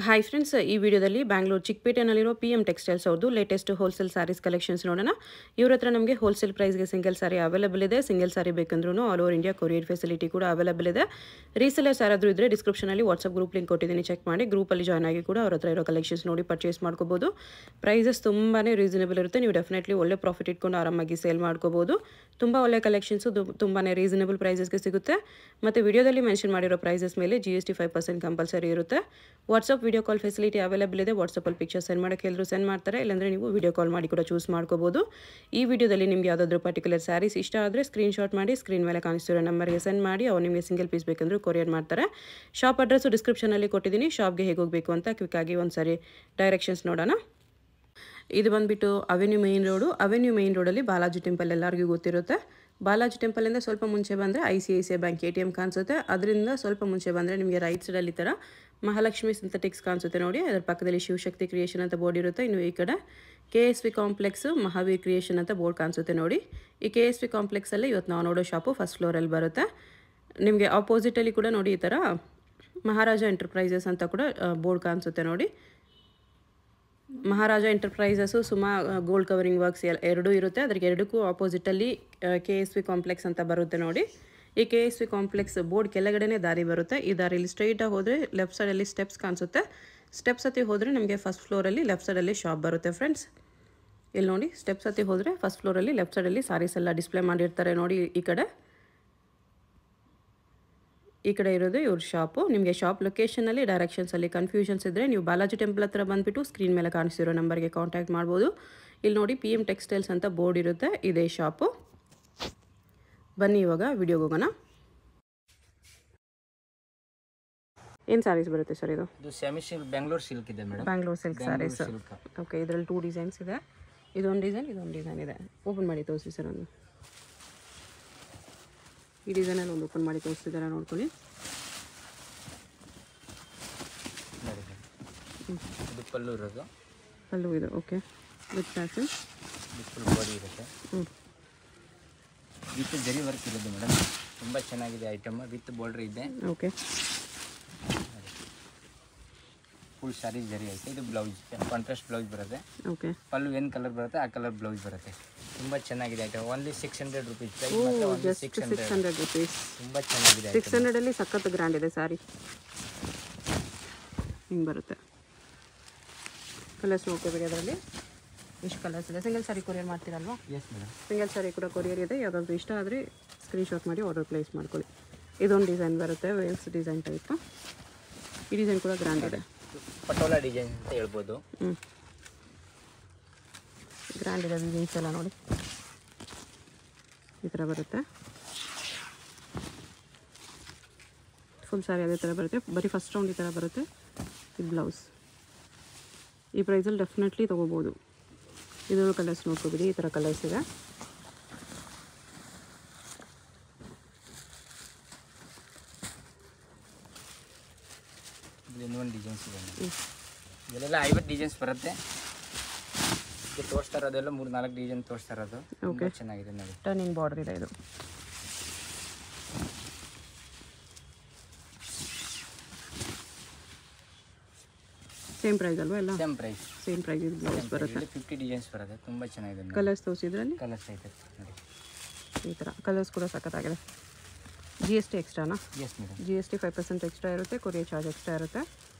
Hi friends, ಈ ವಿಡಿಯೋದಲ್ಲಿ ಬ್ಯಾಂಗ್ಳೂರು ಚಿಕ್ಕಪೇಟೆನಲ್ಲಿರೋ PM ಟೆಕ್ಸ್ಟೈಲ್ಸ್ ಅವ್ರದ್ದು ಲೇಟೆಸ್ಟ್ ಹೋಲ್ಸೇಲ್ ಸ್ಯಾರೀಸ್ ಕಲೆಕ್ಷನ್ಸ್ ನೋಡೋಣ. ಇವ್ರ ಹತ್ರ ನಮಗೆ ಹೋಲ್ಸೇಲ್ ಪ್ರೈಸ್ಗೆ ಸಿಂಗಲ್ ಸ್ಯಾರಿ ಅವೈಲೇಬಲ್ ಇದೆ. ಸಿಂಗಲ್ ಸ್ಯಾರಿ ಬೇಕಂದ್ರೂ all over India courier facility ಕೂಡ ಅವೈಲೇಬಲ್ ಇದೆ. ರೀಸೆಲರ್ಸ್ ಯಾರಾದರೂ ಇದ್ದರೆ ಡಿಸ್ಕ್ರಿಪ್ಷನಲ್ಲಿ ವಾಟ್ಸಪ್ ಗ್ರೂಪ್ ಲಿಂಕ್ ಕೊಟ್ಟಿದ್ದೀನಿ, ಚೆಕ್ ಮಾಡಿ. ಗ್ರೂಪಲ್ಲಿ ಜಾಯ್ನ್ ಆಗಿ ಕೂಡ ಅವ್ರ ಹತ್ರ ಇರೋ ಕಲೆಕ್ಷನ್ಸ್ ನೋಡಿ ಪರ್ಚೇಸ್ ಮಾಡ್ಕೋಬೋದು. ಪ್ರೈಸಸ್ ತುಂಬಾ ರೀಸನಬಲ್ ಇರುತ್ತೆ. ನೀವು ಡೆಫಿನೆಟ್ಲಿ ಒಳ್ಳೆ ಪ್ರಾಫಿಟ್ ಇಟ್ಕೊಂಡು ಆರಾಮಾಗಿ ಸೇಲ್ ಮಾಡ್ಕೋಬೋದು. ತುಂಬ ಒಳ್ಳೆ ಕಲೆಕ್ಷನ್ಸು ತುಂಬಾ ರೀಸನಬಲ್ ಪ್ರೈಸಸ್ಗೆ ಸಿಗುತ್ತೆ. ಮತ್ತು ವಿಡಿಯೋದಲ್ಲಿ ಮೆನ್ಷನ್ ಮಾಡಿರೋ ಪ್ರೈಸಸ್ ಮೇಲೆ GST 5% ಕಂಪಲ್ಸರಿ ಇರುತ್ತೆ. WhatsApp video call facility available ಇದೆ. ವಾಟ್ಸಪ್ಪಲ್ಲಿ ಪಿಕ್ಚರ್ ಸೆಂಡ್ ಮಾಡೋಕ್ಕೆ ಎಲ್ಲರೂ ಸೆಂಡ್ ಮಾಡ್ತಾರೆ, ಇಲ್ಲಾಂದರೆ ನೀವು ವಿಡಿಯೋ ಕಾಲ್ ಮಾಡಿ ಕೂಡ ಚೂಸ್ ಮಾಡ್ಕೋಬೋದು. ಈ ವಿಡಿಯೋದಲ್ಲಿ ನಿಮಗೆ ಯಾವುದಾದ್ರೂ ಪರ್ಟಿಕ್ಯುಲರ್ ಸ್ಯಾರೀಸ್ ಇಷ್ಟ ಆದರೆ ಸ್ಕ್ರೀನ್ಶಾಟ್ ಮಾಡಿ ಸ್ಕ್ರೀನ್ ಮೇಲೆ ಕಾಣಿಸ್ತಿರೋ ನಂಬರ್ಗೆ ಸೆಂಡ್ ಮಾಡಿ. ಅವ್ರು ನಿಮಗೆ ಸಿಂಗಲ್ ಪೀಸ್ ಬೇಕಂದ್ರೂ ಕೊರಿಯರ್ ಮಾಡ್ತಾರೆ. ಶಾಪ್ ಅಡ್ರೆಸ್ಸು ಡಿಸ್ಕ್ರಿಪ್ಷನಲ್ಲಿ ಕೊಟ್ಟಿದ್ದೀನಿ. ಶಾಪ್ಗೆ ಹೇಗೆ ಹೋಗಬೇಕು ಅಂತ ಕ್ವಿಕ್ಕಾಗಿ ಒಂದು ಸಾರಿ ಡೈರೆಕ್ಷನ್ಸ್ ನೋಡೋಣ. ಇದು ಬಂದುಬಿಟ್ಟು avenue main road. Avenue main ರೋಡಲ್ಲಿ ಬಾಲಾಜಿ ಟೆಂಪಲ್ ಎಲ್ಲರಿಗೂ ಗೊತ್ತಿರುತ್ತೆ. ಬಾಲಾಜಿ ಟೆಂಪಲಿಂದ ಸ್ವಲ್ಪ ಮುಂಚೆ ಬಂದರೆ ICICI ಬ್ಯಾಂಕ್ ATM ಕಾಣಿಸುತ್ತೆ. ಅದರಿಂದ ಸ್ವಲ್ಪ ಮುಂಚೆ ಬಂದರೆ ನಿಮಗೆ ರೈಟ್ ಸೈಡಲ್ಲಿ ಈ ಥರ ಮಹಾಲಕ್ಷ್ಮಿ ಸಿಂಥೆಟಿಕ್ಸ್ ಕಾಣಿಸುತ್ತೆ ನೋಡಿ. ಅದರ ಪಕ್ಕದಲ್ಲಿ ಶಿವಶಕ್ತಿ ಕ್ರಿಯೇಷನ್ ಅಂತ ಬೋರ್ಡ್ ಇರುತ್ತೆ. ಇನ್ನು ಈ ಕಡೆ KSV ಕಾಂಪ್ಲೆಕ್ಸು ಮಹಾವೀರ್ ಕ್ರಿಯೇಷನ್ ಅಂತ ಬೋರ್ಡ್ ಕಾಣಿಸುತ್ತೆ ನೋಡಿ. ಈ KSV ಕಾಂಪ್ಲೆಕ್ಸಲ್ಲಿ ಇವತ್ತು ನಾವು ನೋಡೋ ಶಾಪು ಫಸ್ಟ್ ಫ್ಲೋರಲ್ಲಿ ಬರುತ್ತೆ. ನಿಮಗೆ ಆಪೋಸಿಟಲ್ಲಿ ಕೂಡ ನೋಡಿ ಈ ಥರ ಮಹಾರಾಜ ಎಂಟರ್ಪ್ರೈಸಸ್ ಅಂತ ಕೂಡ ಬೋರ್ಡ್ ಕಾಣಿಸುತ್ತೆ ನೋಡಿ. ಮಹಾರಾಜ ಎಂಟರ್ಪ್ರೈಸಸ್ಸು ಗೋಲ್ಡ್ ಕವರಿಂಗ್ ವರ್ಕ್ಸ್ ಎರಡೂ ಇರುತ್ತೆ. ಅದಕ್ಕೆ ಎರಡಕ್ಕೂ ಆಪೋಸಿಟಲ್ಲಿ KSV ಕಾಂಪ್ಲೆಕ್ಸ್ ಅಂತ ಬರುತ್ತೆ ನೋಡಿ. ಈ KSV ಕಾಂಪ್ಲೆಕ್ಸ್ ಬೋರ್ಡ್ ಕೆಳಗಡೆನೇ ದಾರಿ ಬರುತ್ತೆ. ಈ ದಾರಿಯಲ್ಲಿ ಸ್ಟ್ರೈಟಾಗಿ ಹೋದರೆ ಲೆಫ್ಟ್ ಸೈಡಲ್ಲಿ ಸ್ಟೆಪ್ಸ್ ಕಾಣಿಸುತ್ತೆ. ಸ್ಟೆಪ್ಸ್ ಹತ್ತಿ ಹೋದರೆ ನಮಗೆ ಫಸ್ಟ್ ಫ್ಲೋರಲ್ಲಿ ಲೆಫ್ಟ್ ಸೈಡಲ್ಲಿ ಶಾಪ್ ಬರುತ್ತೆ ಫ್ರೆಂಡ್ಸ್. ಇಲ್ಲಿ ನೋಡಿ, ಸ್ಟೆಪ್ಸ್ ಹತ್ತಿ ಹೋದರೆ ಫಸ್ಟ್ ಫ್ಲೋರಲ್ಲಿ ಲೆಫ್ಟ್ ಸೈಡಲ್ಲಿ ಸಾರೀಸ್ ಎಲ್ಲ ಡಿಸ್ಪ್ಲೇ ಮಾಡಿರ್ತಾರೆ ನೋಡಿ. ಈ ಕಡೆ ಇರೋದು ಇವ್ರ ಶಾಪು. ನಿಮಗೆ ಶಾಪ್ ಲೊಕೇಶನಲ್ಲಿ ಡೈರೆಕ್ಷನ್ಸಲ್ಲಿ ಕನ್ಫ್ಯೂಷನ್ಸ್ ಇದ್ದರೆ ನೀವು ಬಾಲಾಜಿ ಟೆಂಪಲ್ ಹತ್ರ ಬಂದುಬಿಟ್ಟು ಸ್ಕ್ರೀನ್ ಮೇಲೆ ಕಾಣಿಸಿರೋ ನಂಬರ್ಗೆ ಕಾಂಟ್ಯಾಕ್ಟ್ ಮಾಡ್ಬೋದು. ಇಲ್ಲಿ ನೋಡಿ PM ಟೆಕ್ಸ್ಟೈಲ್ಸ್ ಅಂತ ಬೋರ್ಡ್ ಇರುತ್ತೆ. ಇದೇ ಶಾಪು. ಬನ್ನಿ ಇವಾಗ ವಿಡಿಯೋಗೆ ಹೋಗೋಣ. ಏನು ಸ್ಯಾರೀಸ್ ಬರುತ್ತೆ ಸರ್ ಇದು? ಸೆಮಿ ಸಿಲ್ಕ್ ಬ್ಯಾಂಗ್ಳೂರ್ ಸಿಲ್ಕ್ ಇದೆ madam. Bangalore silk sarees. Okay, ಇದರಲ್ಲಿ 2 ಡಿಸೈನ್ಸ್ ಇದೆ. ಇದೊಂದು ಡಿಸೈನ್ ಇದೆ. ಓಪನ್ ಮಾಡಿ ತೋರಿಸಿ ಸರ್. ಒಂದು ಈ ಡಿಸೈನಲ್ಲಿ ಒಂದು ಓಪನ್ ಮಾಡಿ ತೋರಿಸ್ತಿದ್ದಾರೆ ನೋಡ್ಕೊಳ್ಳಿ. ಇದು ಪಲ್ಲು ಇರೋದು. ಪಲ್ಲು ಇದು. Okay, with pattern full body ಇರುತ್ತೆ. ವಿತ್ ಜರಿ ವರ್ಕ್ ಇರೋದು ಮೇಡಮ್. ತುಂಬ ಚೆನ್ನಾಗಿದೆ ಐಟಮ್. ವಿತ್ ಬಾರ್ಡರ್ ಇದೆ. ಓಕೆ, ಫುಲ್ ಸಾರಿ ಜರಿ ಐತೆ. ಇದು ಬ್ಲೌಸ್ ಕಾಂಟ್ರಾಸ್ಟ್ ಬ್ಲೌಸ್ ಬರುತ್ತೆ. ಓಕೆ, ಪಲ್ಲು ಏನು ಕಲರ್ ಬರುತ್ತೆ ಆ ಕಲರ್ ಬ್ಲೌಸ್ ಬರುತ್ತೆ. ತುಂಬ ಚೆನ್ನಾಗಿದೆ item. Only 600 rupees. Just 600 rupees. ತುಂಬ ಚೆನ್ನಾಗಿದೆ. 600ಅಲ್ಲಿ ಸಖತ್ ಗ್ರ್ಯಾಂಡ್ ಇದೆ ಸ್ಯಾರಿ. ಹಿಂಗೆ ಬರುತ್ತೆ. ಕಲರ್ಸ್ ನೋಡ್ಕೋಬೇಕು. ಅದರಲ್ಲಿ ಎಷ್ಟು ಕಲರ್ಸ್ ಇದೆ. ಸಿಂಗಲ್ ಸ್ಯಾರಿ ಕೊರಿಯರ್ ಮಾಡ್ತೀರಲ್ವಾ? ಎಸ್ ಮೇಡಮ್, ಸಿಂಗಲ್ ಸ್ಯಾರಿ ಕೂಡ ಕೊರಿಯರ್ ಇದೆ. ಯಾವುದಾದ್ರು ಇಷ್ಟ ಆದರೆ ಸ್ಕ್ರೀನ್ಶಾಟ್ ಮಾಡಿ ಆರ್ಡರ್ ಪ್ಲೇಸ್ ಮಾಡ್ಕೊಳ್ಳಿ. ಇದೊಂದು ಡಿಸೈನ್ ಬರುತ್ತೆ, ವೇವ್ಸ್ ಡಿಸೈನ್ ಟೈಪ್. ಈ ಡಿಸೈನ್ ಕೂಡ ಗ್ರ್ಯಾಂಡ್ ಇದೆ. ಪಟೋಲಾ ಡಿಸೈನ್ ಅಂತ ಹೇಳ್ಬೋದು. ಗ್ರ್ಯಾಂಡ್ ಇದೆ ಡಿಸೈನ್ಸ್ ಎಲ್ಲ ನೋಡಿ. ಈ ಥರ ಬರುತ್ತೆ. ಫುಲ್ ಸ್ಯಾರಿ ಅದೇ ಥರ ಬರುತ್ತೆ. ಬರೀ ಫಸ್ಟ್ ರೌಂಡ್ ಈ ಥರ ಬರುತ್ತೆ. ಇದು ಬ್ಲೌಸ್. ಈ ಪ್ರೈಸಲ್ಲಿ ಡೆಫಿನೆಟ್ಲಿ ತೊಗೋಬೋದು. ಇದನ್ನು ಕಲರ್ಸ್ ನೋಡ್ಕೋಬೋದು. ಈ ಥರ ಕಲರ್ಸ್ ಇದೆ. ಇನ್ನೊಂದು ಡಿಸೈನ್ಸ್ ಇದೆ. ಇದೆಲ್ಲ 50 ಡಿಸೈನ್ಸ್ ಬರುತ್ತೆ. ಇದು ತೋರಿಸ್ತಾ ಇರೋದೆಲ್ಲ 3-4 ಡಿಸೈನ್ ತೋರಿಸ್ತಾ ಇರೋದು. ಓಕೆ, ಚೆನ್ನಾಗಿದೆ ನೋಡಿ. ಟರ್ನಿಂಗ್ ಬಾರ್ಡರ್ ಇದೆ. ಇದು ಸೇಮ್ ಪ್ರೈಸ್ ಅಲ್ವಾ? ಎಲ್ಲ ಸೇಮ್ ಪ್ರೈಸ್. ಇದು ಬ್ಲೌಸ್ ಬರುತ್ತೆ. 50 ಡಿಸೈನ್ಸ್ ಬರುತ್ತೆ. ತುಂಬ ಚೆನ್ನಾಗಿದೆ. ಕಲರ್ಸ್ ತೋರಿಸಿದ್ರಲ್ಲಿ ಕಲರ್ಸ್ ಐತೆ ನೋಡಿ. ಈ ಥರ ಕಲರ್ಸ್ ಕೂಡ ಸಖತ್ತಾಗಿದೆ. GST ಎಕ್ಸ್ಟ್ರಾನಾ? Yes madam. GST 5% ಎಕ್ಸ್ಟ್ರಾ ಇರುತ್ತೆ. ಕೊರಿಯರ್ ಚಾರ್ಜ್ ಎಕ್ಸ್ಟ್ರಾ ಇರುತ್ತೆ.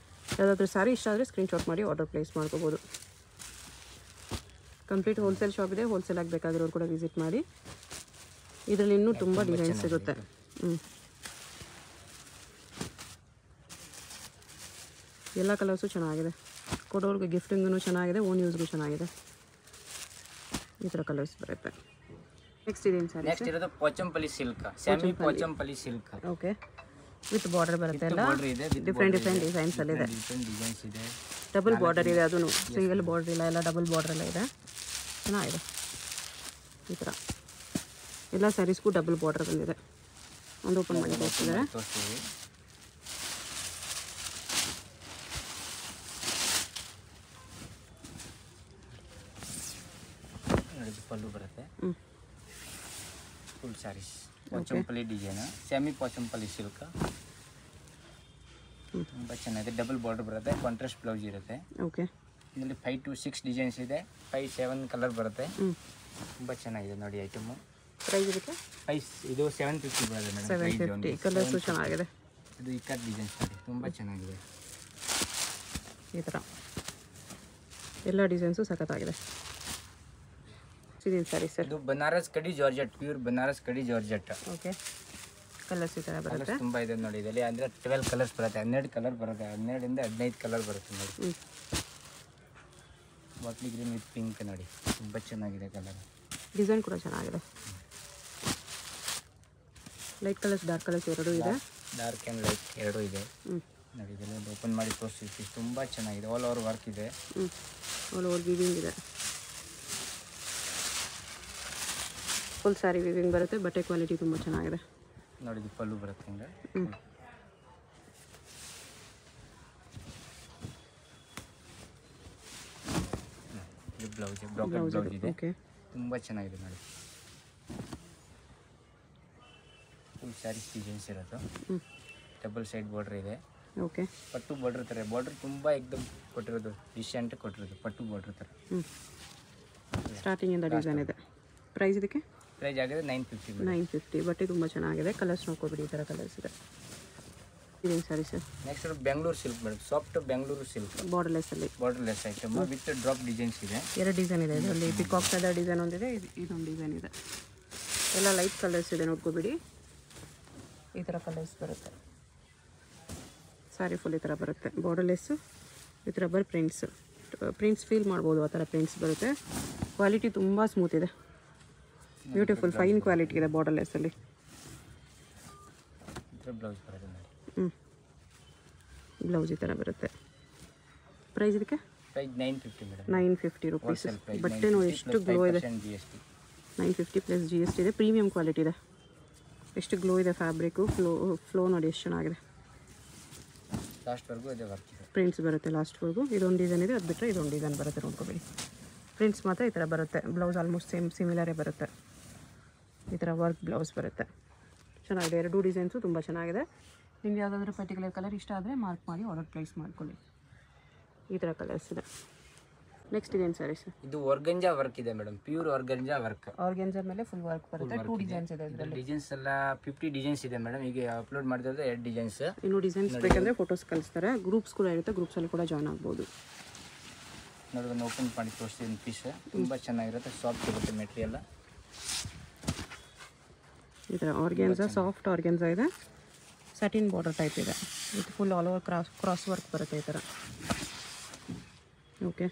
ಯಾವುದಾದ್ರೂ ಸ್ಯಾರಿ ಇಷ್ಟ ಆದರೆ ಸ್ಕ್ರೀನ್ಶಾಟ್ ಮಾಡಿ ಆರ್ಡರ್ ಪ್ಲೇಸ್ ಮಾಡ್ಕೋಬೋದು. ಕಂಪ್ಲೀಟ್ ಹೋಲ್ಸೇಲ್ ಶಾಪ್ ಇದೆ. ಹೋಲ್ಸೇಲ್ ಆಗಬೇಕಾಗಿರೋರು ಕೂಡ ವಿಸಿಟ್ ಮಾಡಿ. ಇದರಲ್ಲಿ ಇನ್ನೂ ತುಂಬ ಡಿಸೈನ್ಸ್ ಸಿಗುತ್ತೆ. ಎಲ್ಲ ಕಲರ್ಸು ಚೆನ್ನಾಗಿದೆ. ಕೊಡೋರ್ಗೆ ಗಿಫ್ಟಿಂಗೂ ಚೆನ್ನಾಗಿದೆ, ಓನ್ ಯೂಸ್ಗೂ ಚೆನ್ನಾಗಿದೆ. ಈ ಥರ ಕಲರ್ಸ್ ಬರುತ್ತೆ. ನೆಕ್ಸ್ಟ್ ಇದೇನು ಸರ್? ನೆಕ್ಸ್ಟ್ ಇರೋದು Pochampalli silk, semi Pochampalli silk. Okay, with border ಬರುತ್ತೆ. ಎಲ್ಲ ಬಾರ್ಡರ್ ಇದೆ. ಡಿಫ್ರೆಂಟ್ ಡಿಸೈನ್ಸ್ ಅಲ್ಲಿ ಇದೆ. ಡಿಸೈನ್ಸ್ ಇದೆ. ಡಬಲ್ ಬಾರ್ಡರ್ ಇದೆ. ಅದೂ ಸಿಂಗಲ್ ಬಾರ್ಡರ್ ಇಲ್ಲ, ಎಲ್ಲ ಡಬಲ್ ಬಾರ್ಡರ್ ಎಲ್ಲ ಇದೆ. ಚೆನ್ನಾಗಿದೆ. ಈ ಥರ ಎಲ್ಲ ಸ್ಯಾರೀಸ್ಗೂ ಡಬಲ್ ಬಾರ್ಡರ್ ಬಂದಿದೆ. ಒಂದು ಓಪನ್ ಮಾಡಿ ತೋರಿಸ್ತಿದ್ದಾರೆ. ಪಲ್ಲು ಬರುತ್ತೆ. Full saris Pochampalli design, semi Pochampalli silk. ತುಂಬ ಚೆನ್ನಾಗಿದೆ. ಡಬಲ್ ಬಾರ್ಡರ್ ಬರುತ್ತೆ, ಕಾಂಟ್ರಾಸ್ಟ್ ಬ್ಲೌಸ್ ಇರುತ್ತೆ. ಓಕೆ. ಇದರಲ್ಲಿ 5 to 6 ಡಿಸೈನ್ಸ್ ಇದೆ, 5-7 ಕಲರ್ ಬರುತ್ತೆ. ತುಂಬ ಚೆನ್ನಾಗಿದೆ ನೋಡಿ ಐಟಮು. ಪ್ರೈಸ್ ಇದಕ್ಕೆ ಇದು 750 ಬರುತ್ತೆ ಮೇಡಮ್. 750. ಕಲರ್ಸು ಚೆನ್ನಾಗಿದೆ. ಇದು ಇಕ್ಕಟ್ ಡಿಸೈನ್ಸ್ ನೋಡಿ, ತುಂಬ ಚೆನ್ನಾಗಿದೆ. ಈ ಥರ ಎಲ್ಲ ಡಿಸೈನ್ಸು ಸಖತ್ತಾಗಿದೆ. ಇದೇನು ಸ್ಯಾರಿ ಸರ್? ಇದು ಬನಾರಸ್ ಕಡಿ ಜಾರ್ಜೆಟ್, ಪ್ಯೂರ್ ಬನಾರಸ್ ಕಡಿ ಜಾರ್ಜೆಟ್. ಓಕೆ. ಕಲರ್ಸ್ ಈ ಥರ ಬರುತ್ತೆ. ತುಂಬ ಇದೆ ನೋಡಿ ಇದರಲ್ಲಿ. ಅಂದರೆ 12 ಕಲರ್ಸ್ ಬರುತ್ತೆ, 12 ಕಲರ್ ಬರುತ್ತೆ, 12ಇಂದ 15 ಕಲರ್ ಬರುತ್ತೆ ನೋಡಿ. ಬಾಟ್ಲಿ ಗ್ರೀನ್ ವಿತ್ ಪಿಂಕ್ ನೋಡಿ, ತುಂಬ ಚೆನ್ನಾಗಿದೆ ಕಲರ್. ಡಿಸೈನ್ ಕೂಡ ಚೆನ್ನಾಗಿದೆ. ಲೈಟ್ ಕಲರ್ಸ್, ಡಾರ್ಕ್ ಕಲರ್ಸ್ ಎರಡೂ ಇದೆ. ಡಾರ್ಕ್ ಆ್ಯಂಡ್ ಲೈಟ್ ಎರಡೂ ಇದೆ ನೋಡಿ. ಇದೆಲ್ಲ ಓಪನ್ ಮಾಡಿ ತೋರಿಸ್ತೀವಿ. ತುಂಬ ಚೆನ್ನಾಗಿದೆ. ಆಲ್ ಓವರ್ ವರ್ಕ್ ಇದೆ. ಆಲ್ ಓವರ್ ವಿವಿಂಗ್ ಇದೆ. ಫುಲ್ ಸ್ಯಾರಿ ವಿವಿಂಗ್ ಬರುತ್ತೆ. ಬಟ್ಟೆ ಕ್ವಾಲಿಟಿ ತುಂಬ ಚೆನ್ನಾಗಿದೆ ನೋಡಿ. ಇದು ಪಲ್ಲು ಬರುತ್ತೆ ಹಿಂಗೆ. ಇದು ಬ್ಲೌಸ್, ಬ್ರಾಕೆಟ್ ಬ್ಲೌಸ್ ಇದೆ. ಓಕೆ. ತುಂಬ ಚೆನ್ನಾಗಿದೆ ನೋಡಿ. ಫುಲ್ ಸ್ಯಾರಿ ಡಿಸೈನ್ಸ್ ಇರೋದು. ಡಬಲ್ ಸೈಡ್ ಬಾರ್ಡರ್ ಇದೆ. ಓಕೆ. ಪಟ್ಟು ಬಾರ್ಡರ್ ಥರ. ಬಾರ್ಡರ್ ತುಂಬ ಎಕ್ದಮ್ ಕೊಟ್ಟಿರೋದು, ಡಿಸೆಂಟ್ ಕೊಟ್ಟಿರೋದು, ಪಟ್ಟು ಬಾರ್ಡರ್ ಥರ. ಸ್ಟಾರ್ಟಿಂಗಿಂದ ಡಿಸೈನ್ ಇದೆ. ಪ್ರೈಸ್ ಇದಕ್ಕೆ? ಪ್ರೈಸ್ ಆಗಿದೆ 950. 950. ಬಟ್ಟೆ ತುಂಬ ಚೆನ್ನಾಗಿದೆ. ಕಲರ್ಸ್ ನೋಡ್ಕೊಬಿಡಿ, ಈ ಥರ ಕಲರ್ಸ್ ಇದೆ. ಇದೇನು sari sir? Next Bengaluru silk madam, soft Bengaluru silk. ಬಾರ್ಡರ್ಲೆಸ್ಸಲ್ಲಿ. Borderless item with drop designs ಇದೆ. ಎರಡು ಡಿಸೈನ್ ಇದೆ ಇದರಲ್ಲಿ. ಪಿಕಾಕ್ ಫೆದರ್ ಡಿಸೈನ್ ಒಂದಿದೆ, ಇದೊಂದು ಡಿಸೈನ್ ಇದೆ. ಎಲ್ಲ ಲೈಟ್ ಕಲರ್ಸ್ ಇದೆ, ನೋಡ್ಕೊಬಿಡಿ. ಈ ಥರ ಕಲರ್ಸ್ ಬರುತ್ತೆ. ಸ್ಯಾರಿ ಫುಲ್ ಈ ಥರ ಬರುತ್ತೆ. ಬಾರ್ಡರ್ಲೆಸ್ಸು ವಿತ್ ರಬ್ಬರ್ ಪ್ರಿಂಟ್ಸ್ ಫೀಲ್ ಮಾಡ್ಬೋದು, ಆ ಥರ ಪ್ರಿಂಟ್ಸ್ ಬರುತ್ತೆ. ಕ್ವಾಲಿಟಿ ತುಂಬ ಸ್ಮೂತ್ ಇದೆ. ಬ್ಯೂಟಿಫುಲ್ ಫೈನ್ ಕ್ವಾಲಿಟಿ ಇದೆ ಬಾರ್ಡರ್ಲೆಸ್ಸಲ್ಲಿ. ಬ್ಲೌಸ್ ಬರುತ್ತೆ ನೋಡಿ. ಬ್ಲೌಸ್ ಈ ಥರ ಬರುತ್ತೆ. ಪ್ರೈಸ್ ಇದಕ್ಕೆ? Price 950 madam. 950 ರುಪೀಸ್. ಬಟ್ಟೆನೂ ಎಷ್ಟು ಗ್ಲೋ ಇದೆ. 950 ಪ್ಲಸ್ GST ಇದೆ. ಪ್ರೀಮಿಯಂ ಕ್ವಾಲಿಟಿ ಇದೆ. ಎಷ್ಟು ಗ್ಲೋ ಇದೆ ಫ್ಯಾಬ್ರಿಕ್ಕು. ಫ್ಲೋ ನೋಡಿ ಎಷ್ಟು ಚೆನ್ನಾಗಿದೆ. ಲಾಸ್ಟ್ವರೆಗೂ ಇದೆ ವರ್ಕ್ ಇದೆ. ಪ್ರಿಂಟ್ಸ್ ಬರುತ್ತೆ ಲಾಸ್ಟ್ವರೆಗೂ. ಇದೊಂದು ಡಿಸೈನ್ ಇದೆ, ಅದು ಬಿಟ್ಟರೆ ಇದೊಂದು ಡಿಸೈನ್ ಬರುತ್ತೆ, ನೋಡ್ಕೊಬೇಡಿ. ಪ್ರಿಂಟ್ಸ್ ಮಾತ್ರ ಈ ಥರ ಬರುತ್ತೆ. ಬ್ಲೌಸ್ ಆಲ್ಮೋಸ್ಟ್ ಸಿಮಿಲರೇ ಬರುತ್ತೆ. ಈ ಥರ ವರ್ಕ್ ಬ್ಲೌಸ್ ಬರುತ್ತೆ. ಚೆನ್ನಾಗಿದೆ. ಎರಡೂ ಡಿಸೈನ್ಸು ತುಂಬ ಚೆನ್ನಾಗಿದೆ. ನಿಮ್ಗೆ ಯಾವುದಾದ್ರೂ ಪರ್ಟಿಕ್ಯುಲರ್ ಕಲರ್ ಇಷ್ಟ ಆದರೆ ಮಾರ್ಕ್ ಮಾಡಿ ಆರ್ಡರ್ ಪ್ಲೇಸ್ ಮಾಡ್ಕೊಳ್ಳಿ. ಈ ಥರ ಕಲರ್ಸ್ ಇದೆ. ನೆಕ್ಸ್ಟ್ ಇದೇನು ಸ್ಯಾರಿ ಸರ್? ಇದು ಆರ್ಗಂಜಾ ವರ್ಕ್ ಇದೆ ಮೇಡಮ್, ಪ್ಯೂರ್ ಆರ್ಗಂಜಾ ವರ್ಕ್. ಆರ್ಗನ್ಜಾ ಮೇಲೆ ಫುಲ್ ವರ್ಕ್ ಬರುತ್ತೆ. 2 ಡಿಸೈನ್ಸ್ ಇದೆ ಇದರಲ್ಲಿ. ಡಿಸೈನ್ಸ್ ಎಲ್ಲ 50 ಡಿಸೈನ್ಸ್ ಇದೆ ಮೇಡಮ್. ಈಗ ಅಪ್ಲೋಡ್ ಮಾಡಿದ್ರೆ 2 ಡಿಸೈನ್ಸ್. ಇನ್ನೂ ಡಿಸೈನ್ಸ್ ಬೇಕಂದರೆ ಫೋಟೋಸ್ ಕಳಿಸ್ತಾರೆ. ಗ್ರೂಪ್ಸ್ ಕೂಡ ಇರುತ್ತೆ, ಗ್ರೂಪ್ಸಲ್ಲಿ ಕೂಡ ಜಾಯ್ನ್ ಆಗ್ಬೋದು. ನೋಡಿ, ಒಂದು ಓಪನ್ ಮಾಡಿ ತೋರಿಸ್ತೀನಿ ಪೀಸ್. ತುಂಬ ಚೆನ್ನಾಗಿರುತ್ತೆ, ಸಾಫ್ಟ್ ಇರುತ್ತೆ ಮೆಟೀರಿಯಲ್. ಈ ಥರ ಆರ್ಗೆನ್ಸಾ, ಸಾಫ್ಟ್ ಆರ್ಗೆನ್ಸಾ ಇದೆ. ಸ್ಯಾಟಿನ್ ಬಾರ್ಡರ್ ಟೈಪ್ ಇದೆ. ಇದು full all over cross work ಬರುತ್ತೆ ಈ ಥರ. ಓಕೆ.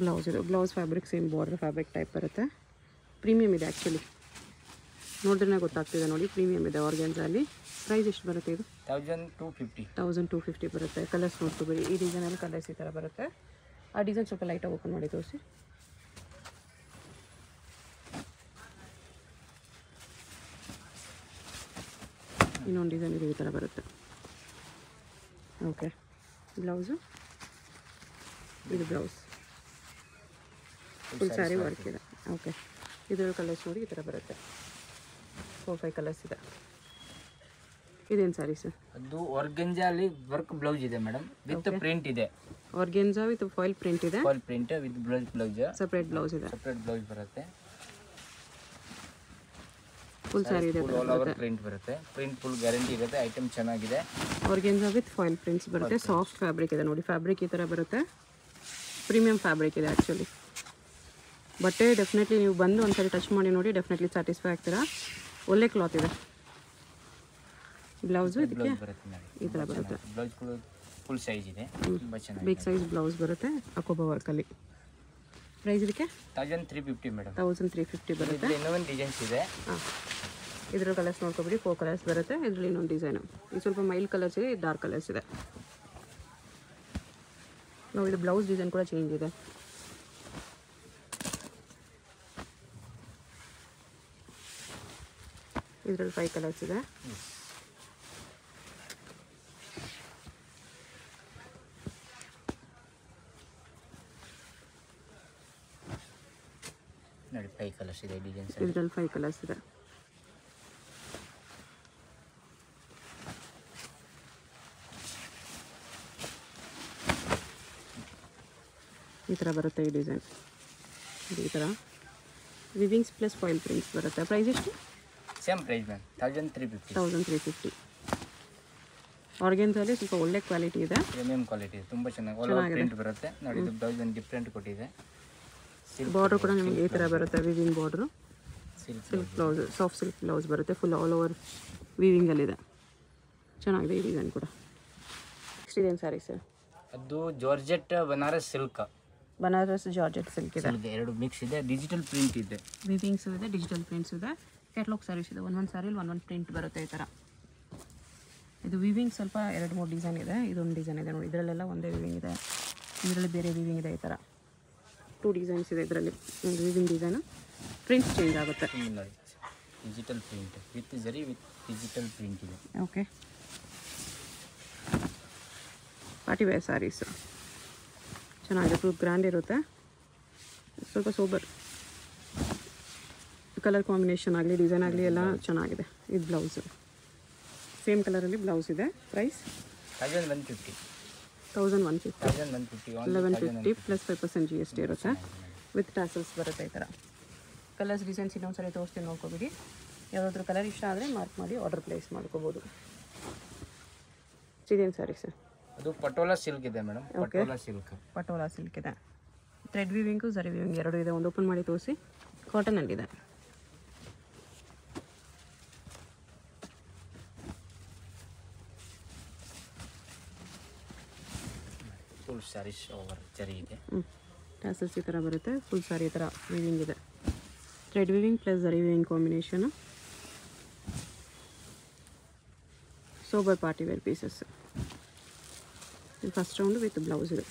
ಬ್ಲೌಸ್ ಇದು. Blouse fabric same border fabric type ಬರುತ್ತೆ. ಪ್ರೀಮಿಯಮ್ ಇದೆ ಆ್ಯಕ್ಚುಲಿ, ನೋಡಿದ್ರೆ ಗೊತ್ತಾಗ್ತಿದೆ ನೋಡಿ. ಪ್ರೀಮಿಯಮ್ ಇದೆ ಆರ್ಗೆನ್ಸಲ್ಲಿ. ಪ್ರೈಸ್ ಎಷ್ಟು ಬರುತ್ತೆ ಇದು? 1250 ಬರುತ್ತೆ. ಕಲರ್ಸ್ ನೋಡ್ಕೊಬೇಡಿ. ಈ ಡಿಸೈನಲ್ಲಿ ಕಲರ್ಸ್ ಈ ಥರ ಬರುತ್ತೆ. ಆ ಡಿಸೈನ್ ಸ್ವಲ್ಪ ಲೈಟಾಗಿ ಓಪನ್ ಮಾಡಿ ತೋರಿಸಿ. ಇನ್ನೊಂದು ಡಿಸೈನ್ ಇದೆ, ಈ ಥರ ಬರುತ್ತೆ. ಓಕೆ. ಬ್ಲೌಸು ಇದು ಬ್ಲೌಸ್ ಫುಲ್ ಸ್ಯಾರಿ ವರ್ಕ್ ಇದೆ. ಓಕೆ. ಇದರ ಕಲರ್ಸ್ ನೋಡಿ ಈ ಥರ ಬರುತ್ತೆ. 4-5 ಕಲರ್ಸ್ ಇದೆ. ಇದೇನು ಸ್ಯಾರಿ ಸರ್? ಅದು ಆರ್ಗಂಜಾಲಿ ವರ್ಕ್ ಬ್ಲೌಸ್ ಇದೆ ಮೇಡಮ್, ವಿತ್ ಪ್ರಿಂಟ್ ಇದೆ. ಆರ್ಗೆನ್ಸಾ ವಿತ್ ಫಾಯಿಲ್ ಪ್ರಿಂಟ್ ಇದೆ. Foil print with blouse separate blouse ಇದೆ. ಸಪ್ರೇಟ್ ಬ್ಲೌಸ್ ಬರುತ್ತೆ. ಫುಲ್ ಸ್ಯಾರಿ ಇದೆ. ಆಲ್ ಓವರ್ ಪ್ರಿಂಟ್ ಬರುತ್ತೆ. ಪ್ರಿಂಟ್ ಫುಲ್ ಗ್ಯಾರಂಟಿ ಇರುತ್ತೆ. ಐಟಮ್ ಚೆನ್ನಾಗಿದೆ. ಆರ್ಗೆನ್ಸಾ ವಿತ್ ಫಾಯಿಲ್ ಪ್ರಿಂಟ್ಸ್ ಬರುತ್ತೆ. ಸಾಫ್ಟ್ ಫ್ಯಾಬ್ರಿಕ್ ಇದೆ ನೋಡಿ. ಫ್ಯಾಬ್ರಿಕ್ ಈ ಥರ ಬರುತ್ತೆ. ಪ್ರೀಮಿಯಂ ಫ್ಯಾಬ್ರಿಕ್ ಇದೆ ಆ್ಯಕ್ಚುಲಿ. ಬಟ್ಟೆ ಡೆಫಿನೆಟ್ಲಿ ನೀವು ಬಂದು ಒಂದ್ಸರಿ ಟಚ್ ಮಾಡಿ ನೋಡಿ, ಡೆಫಿನೆಟ್ಲಿ ಸ್ಯಾಟಿಸ್ಫೈ ಆಗ್ತೀರಾ. ಒಳ್ಳೆ ಕ್ಲಾತ್ ಇದೆ. ಬ್ಲೌಸು ಇದಕ್ಕೆ ಈ ಥರ ಬರುತ್ತೆ. ಬ್ಲೌಸ್ ಕೂಡ ಫುಲ್ ಸೈಜ್ ಇದೆ, ತುಂಬ ಚೆನ್ನಾಗಿದೆ. ಬಿಗ್ ಸೈಜ್ ಬ್ಲೌಸ್ ಬರುತ್ತೆ ಅಕೋಬಾ ವರ್ಕಲ್ಲಿ. ಪ್ರೈಸ್ ಇದಕ್ಕೆ 1350 ಮೇಡಮ್. 1350 ಬರುತ್ತೆ. ಇನ್ನೊಂದು ಡಿಸೈನ್ಸ್ ಇದೆ. ಹಾಂ, ಇದ್ರ ಕಲರ್ಸ್ ನೋಡ್ಕೊಬಿಡಿ. 4 ಕಲರ್ಸ್ ಬರುತ್ತೆ. ಇದರಲ್ಲಿ ಇನ್ನೊಂದು ಡಿಸೈನು. ಇದು ಸ್ವಲ್ಪ ಮೈಲ್ಡ್ ಕಲರ್ಸ್ ಇದೆ, ಡಾರ್ಕ್ ಕಲರ್ಸ್ ಇದೆ. ನಾವು ಇದು ಬ್ಲೌಸ್ ಡಿಸೈನ್ ಕೂಡ ಚೇಂಜ್ ಇದೆ. ಇದರಲ್ಲಿ 5 ಕಲರ್ಸ್ ಇದೆ. ನೋಡಿ 5 ಕಲರ್ಸ್ ಇದೆ ಡಿಸೈನ್ಸ್. ಇದರಲ್ಲಿ 5 ಕಲರ್ಸ್ ಇದೆ. ಈ ಥರ ಬರುತ್ತೆ ಈ ಡಿಸೈನ್. ಈ ಥರ ವಿವಿಂಗ್ಸ್ ಪ್ಲಸ್ ಫಾಯಿಲ್ ಪ್ರಿಂಟ್ಸ್ ಬರುತ್ತೆ. ಪ್ರೈಸ್ ಎಷ್ಟು? Same price ma'am 1350. 1350. ಆರ್ಗೆನ್ಸಲ್ಲಿ ಸ್ವಲ್ಪ ಒಳ್ಳೆ ಕ್ವಾಲಿಟಿ ಇದೆ, ಪ್ರೀಮಿಯಂ ಕ್ವಾಲಿಟಿ ಇದೆ, ತುಂಬ ಚೆನ್ನಾಗಿ ಆಲ್ ಓವರ್ ಪ್ರಿಂಟ್ ಬರುತ್ತೆ ನೋಡಿ. ಇದು ಬ್ಲೌಸ್ ಒಂದು ಡಿಫ್ರೆಂಟ್ ಕೊಟ್ಟಿದೆ. ಬಾರ್ಡ್ರ್ ಕೂಡ ನಿಮಗೆ ಈ ಥರ ಬರುತ್ತೆ, viewing border. Silk silk blouse, soft silk blouse ಬರುತ್ತೆ, ಫುಲ್ ಆಲ್ ಓವರ್ ವಿವಿಂಗಲ್ಲಿದೆ. ಚೆನ್ನಾಗಿದೆ ಈ ಡಿಸೈನ್ ಕೂಡ. ನೆಕ್ಸ್ಟ್ ಇದೇನು ಸ್ಯಾರಿ ಸರ್? ಅದು georgette Banaras silk. Banaras georgette silk ಇದೆ, ಎರಡು ಮಿಕ್ಸ್ ಇದೆ. ಡಿಜಿಟಲ್ ಪ್ರಿಂಟ್ ಇದೆ, ವಿವಿಂಗ್ಸು ಇದೆ, ಡಿಜಿಟಲ್ ಪ್ರಿಂಟ್ಸ್ ಇದೆ, ಕ್ಯಾಟ್ಲಾಗ್ ಸ್ಯಾರೀಸ್ ಇದೆ. ಒಂದೊಂದು ಸ್ಯಾರಿಲಿ ಒಂದೊಂದು ಪ್ರಿಂಟ್ ಬರುತ್ತೆ ಈ ಥರ. ಇದು ವಿವಿಂಗ್ ಸ್ವಲ್ಪ 2-3 ಡಿಸೈನ್ ಇದೆ. ಇದೊಂದು ಡಿಸೈನ್ ಇದೆ ನೋಡಿ, ಇದರಲ್ಲೆಲ್ಲ ಒಂದೇ ವಿವಿಂಗ್ ಇದೆ, ಇದರಲ್ಲಿ ಬೇರೆ ವಿವಿಂಗ್ ಇದೆ. ಈ ಥರ 2 ಡಿಸೈನ್ಸ್ ಇದೆ ಇದರಲ್ಲಿ. ಒಂದು ವಿವಿಂಗ್ ಡಿಸೈನು, ಪ್ರಿಂಟ್ಸ್ ಚೇಂಜ್ ಆಗುತ್ತೆ. ಡಿಜಿಟಲ್ ಪ್ರಿಂಟ್ ವಿತ್ ಜರಿ ವಿತ್ ಡಿಜಿಟಲ್ ಪ್ರಿಂಟ್ ಇದೆ. ಓಕೆ, ಪಾರ್ಟಿ ವೇರ್ ಸ್ಯಾರೀಸು ಚೆನ್ನಾಗಿದೆ, ಫುಲ್ ಗ್ರ್ಯಾಂಡ್ ಇರುತ್ತೆ, ಸ್ವಲ್ಪ ಸೋಬರ್. ಕಲರ್ ಕಾಂಬಿನೇಷನ್ ಆಗಲಿ ಡಿಸೈನ್ ಆಗಲಿ ಎಲ್ಲ ಚೆನ್ನಾಗಿದೆ. ಇದು ಬ್ಲೌಸು ಸೇಮ್ ಕಲರಲ್ಲಿ ಬ್ಲೌಸ್ ಇದೆ. ಪ್ರೈಸ್ 1150. 1150 ಪ್ಲಸ್ 5% GST ಇರುತ್ತೆ, ವಿತ್ ಟ್ಯಾಸಲ್ಸ್ ಬರುತ್ತೆ. ಈ ಥರ ಕಲರ್ಸ್ ಡಿಸೈನ್ಸ್ ಇನ್ನೊಂದ್ಸರಿ ತೋರಿಸ್ತೀನಿ, ನೋಡ್ಕೊಬಿಡಿ. ಯಾವುದಾದ್ರೂ ಕಲರ್ ಇಷ್ಟ ಆದರೆ ಮಾರ್ಕ್ ಮಾಡಿ ಆರ್ಡರ್ ಪ್ಲೇಸ್ ಮಾಡ್ಕೋಬೋದು. ಇದೇನು ಸ್ಯಾರಿ ಸರ್? ಅದು ಪಟೋಲಾ ಸಿಲ್ಕ್ ಇದೆ ಮೇಡಮ್. ಪಟೋಲಾ ಸಿಲ್ಕ್ ಇದೆ. ಥ್ರೆಡ್ ವಿವಿಂಗು ಜರಿ ವಿವಿಂಗ್ ಎರಡು ಇದೆ. ಒಂದು ಓಪನ್ ಮಾಡಿ ತೋರಿಸಿ. ಕಾಟನಲ್ಲಿದೆ. ಫುಲ್ ಸ್ಯಾರೀಸ್ ಓವರ್ ಜರಿ ಇದೆ. ಟ್ಯಾಸಲ್ಸ್ ಈ ಥರ ಬರುತ್ತೆ. ಫುಲ್ ಸ್ಯಾರಿ ಈ ಥರ ವಿವಿಂಗ್ ಇದೆ. ಥ್ರೆಡ್ ವಿವಿಂಗ್ ಪ್ಲಸ್ ಜರಿ weaving combination. Sober party wear pieces. First round with blouse ಇದೆ.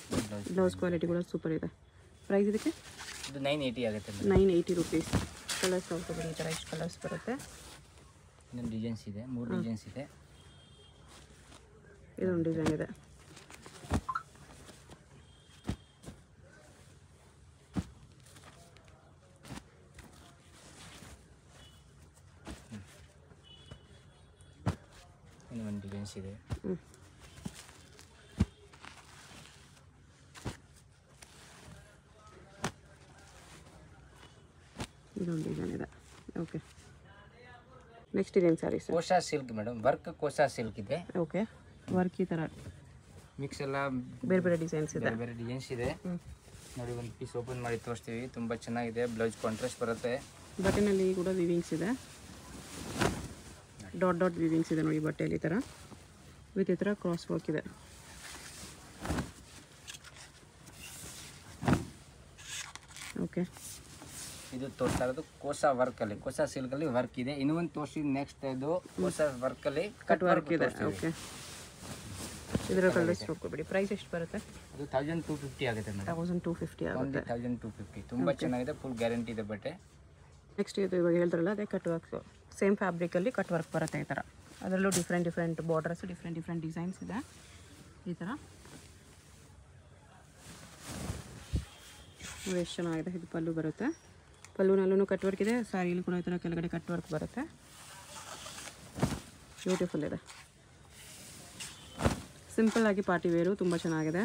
ಬ್ಲೌಸ್ ಕ್ವಾಲಿಟಿ ಕೂಡ ಸೂಪರ್ ಇದೆ. ಪ್ರೈಸ್ ಇದಕ್ಕೆ? ಇದು 980 ಆಗುತ್ತೆ. 980 ರುಪೀಸ್. ಕಲರ್ಸ್ ನೋಡ್ಕೊಬಿಡಿ, ಈ ಥರ ಎಷ್ಟು ಕಲರ್ಸ್ ಬರುತ್ತೆ. ಇನ್ನೊಂದು ಡಿಸೈನ್ಸ್ ಇದೆ, 3 ಡಿಸೈನ್ಸ್ ಇದೆ. ಇದೊಂದು ಡಿಸೈನ್ ಇದೆ. ಇನ್ನೊಂದು ಡಿಸೈನ್ಸ್ ಇದೆ. ಇದೊಂದು ಡಿಸೈನ್ ಇದೆ. ಓಕೆ, ನೆಕ್ಸ್ಟ್ ಇದೇನು sari sir? Kosa silk madam, work kosa silk ಇದೆ. ಓಕೆ, ವರ್ಕ್ ಈ ಥರ ಮಿಕ್ಸ್ ಎಲ್ಲ ಬೇರೆ ಬೇರೆ ಡಿಸೈನ್ಸ್ ಇದೆ. ಬೇರೆ ಡಿಸೈನ್ಸ್ ಇದೆ ನೋಡಿ. ಒಂದು ಪೀಸ್ ಓಪನ್ ಮಾಡಿ ತೋರಿಸ್ತೀವಿ, ತುಂಬ ಚೆನ್ನಾಗಿದೆ. ಬ್ಲೌಸ್ ಕಾಂಟ್ರಾಸ್ಟ್ ಬರುತ್ತೆ. ಬಟನಲ್ಲಿ ಕೂಡ ವಿವಿಂಗ್ಸ್ ಇದೆ, ಡಾಟ್ ಡಾಟ್ ವಿವಿಂಗ್ಸ್ ಇದೆ ನೋಡಿ ಬಟ್ಟೆಯಲ್ಲಿ. ಈ ಥರ ವಿತ್ ಈ ಥರ ಕ್ರಾಸ್ ವರ್ಕ್ ಇದೆ. ಓಕೆ, ಇದು ತೋರಿಸ್ತಾ ಇರೋದು ಕೋಸಾ ವರ್ಕಲ್ಲಿ, ಕೋಸಾ ಸಿಲ್ಕಲ್ಲಿ ವರ್ಕ್ ಇದೆ. ಇನ್ನೊಂದು ತೋರಿಸಿ ನೆಕ್ಸ್ಟ್ ಇದು ಕೋಸಾ ವರ್ಕಲ್ಲಿ ಕಟ್ ವರ್ಕ್ ಇದೆ. ಓಕೆ, ಇದರ ಕಲರ್ಸ್ ನೋಡ್ಕೊಬಿಡಿ. ಪ್ರೈಸ್ ಎಷ್ಟು ಬರುತ್ತೆ? ಅದು 1250 ಆಗುತ್ತೆ ಮೇಡಮ್. 1250 ಆಗುತ್ತೆ. 1250 ತುಂಬ ಚೆನ್ನಾಗಿದೆ, ಫುಲ್ ಗ್ಯಾರಂಟಿ ಇದೆ ಬಟ್ಟೆ. ನೆಕ್ಸ್ಟ್ ಇದು ಇವಾಗ ಹೇಳ್ತಾರಲ್ಲ ಅದೇ ಕಟ್ ವರ್ಕ್, ಸೇಮ್ ಫ್ಯಾಬ್ರಿಕಲ್ಲಿ ಕಟ್ ವರ್ಕ್ ಬರುತ್ತೆ ಈ ಥರ. ಅದರಲ್ಲೂ ಡಿಫ್ರೆಂಟ್ ಬಾರ್ಡರ್ಸ್, ಡಿಫ್ರೆಂಟ್ ಡಿಸೈನ್ಸ್ ಇದೆ ಈ ಥರ. ನೋಡಿ ಎಷ್ಟು ಚೆನ್ನಾಗಿದೆ. ಇದು ಪಲ್ಲು ಬರುತ್ತೆ, ಪಲ್ಲುನಲ್ಲೂ ಕಟ್ ವರ್ಕ್ ಇದೆ. ಸ್ಯಾರಿಲಿ ಕೂಡ ಈ ಥರ ಕೆಳಗಡೆ ಕಟ್ ವರ್ಕ್ ಬರುತ್ತೆ. ಬ್ಯೂಟಿಫುಲ್ ಇದೆ, ಸಿಂಪಲ್ ಆಗಿ ಪಾರ್ಟಿ ವೇರು, ತುಂಬ ಚೆನ್ನಾಗಿದೆ.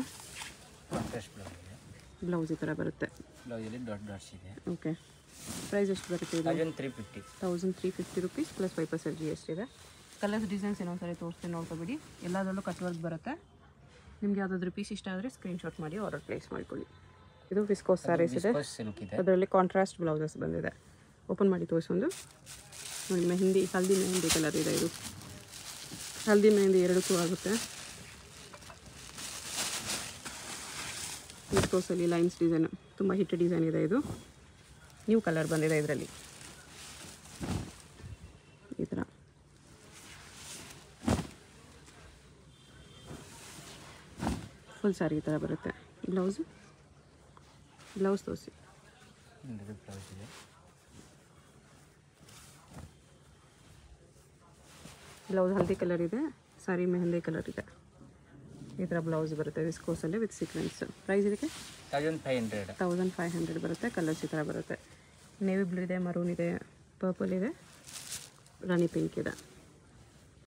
ಬ್ಲೌಸ್ ಈ ಥರ ಬರುತ್ತೆ. ಬ್ಲೌಸಲ್ಲಿ ಡಾಟ್ ಡಾಟ್ಸ್ ಇದೆ. ಓಕೆ, ಪ್ರೈಸ್ ಎಷ್ಟು ಬರುತ್ತೆ ಇದು? 1350. 1350 ರುಪೀಸ್ ಪ್ಲಸ್ 5% GST ಇದೆ. ಕಲರ್ಸ್ ಡಿಸೈನ್ಸ್ ಇನ್ನೊಂದ್ಸರಿ ತೋರಿಸ್ತೀನಿ, ನೋಡ್ಕೊಬಿಡಿ. ಎಲ್ಲದರಲ್ಲೂ ಕಟ್ ವರ್ಕ್ ಬರುತ್ತೆ. ನಿಮ್ಗೆ ಯಾವುದಾದ್ರೂ ಪೀಸ್ ಇಷ್ಟ ಆದರೆ ಸ್ಕ್ರೀನ್ಶಾಟ್ ಮಾಡಿ ಆರ್ಡರ್ ಪ್ಲೇಸ್ ಮಾಡ್ಕೊಳ್ಳಿ. ಇದು ವಿಸ್ಕೋಸ್ ಸ್ಯಾರೀಸ್ ಇದೆ, ಅದರಲ್ಲಿ ಕಾಂಟ್ರಾಸ್ಟ್ ಬ್ಲೌಸಸ್ ಬಂದಿದೆ. ಓಪನ್ ಮಾಡಿ ತೋರಿಸೊಂದು ನೋಡಿ. ಮೆಹಂದಿ, ಹಲ್ದಿ ಮೆಹಂದಿ ಕಲರ್ ಇದೆ. ಇದು ಹಲ್ದಿ ಮೆಹಂದಿ ಎರಡಕ್ಕೂ ಆಗುತ್ತೆ. ವಿಸ್ಕೋಸಲ್ಲಿ ಲೈನ್ಸ್ ಡಿಸೈನ್, ತುಂಬ ಹಿಟ್ ಡಿಸೈನ್ ಇದೆ. ಇದು ನ್ಯೂ ಕಲರ್ ಬಂದಿದೆ ಇದರಲ್ಲಿ. ಈ ಥರ ಫುಲ್ ಸ್ಯಾರಿ ಈ ಥರ ಬರುತ್ತೆ. ಬ್ಲೌಸ್ ತೋರಿಸಿ. ಬ್ಲೌಸ್ ಇದೆ. ಬ್ಲೌಸ್ ಹಲ್ದಿ ಕಲರ್ ಇದೆ, ಸಾರಿ ಮೆಹಂದಿ ಕಲರ್ ಇದೆ. ಈ ಥರ ಬ್ಲೌಸ್ ಬರುತ್ತೆ ವಿಸ್ಕೋಸಲ್ಲಿ ವಿತ್ ಸೀಕ್ವೆನ್ಸ್. ಪ್ರೈಸ್ ಇದಕ್ಕೆ 1500 ಬರುತ್ತೆ. ಕಲರ್ಸ್ ಈ ಥರ ಬರುತ್ತೆ. ನೇವಿ ಬ್ಲೂ ಇದೆ, ಮರೂನ್ ಇದೆ, ಪರ್ಪಲ್ ಇದೆ, ರಾಣಿ ಪಿಂಕ್ ಇದೆ.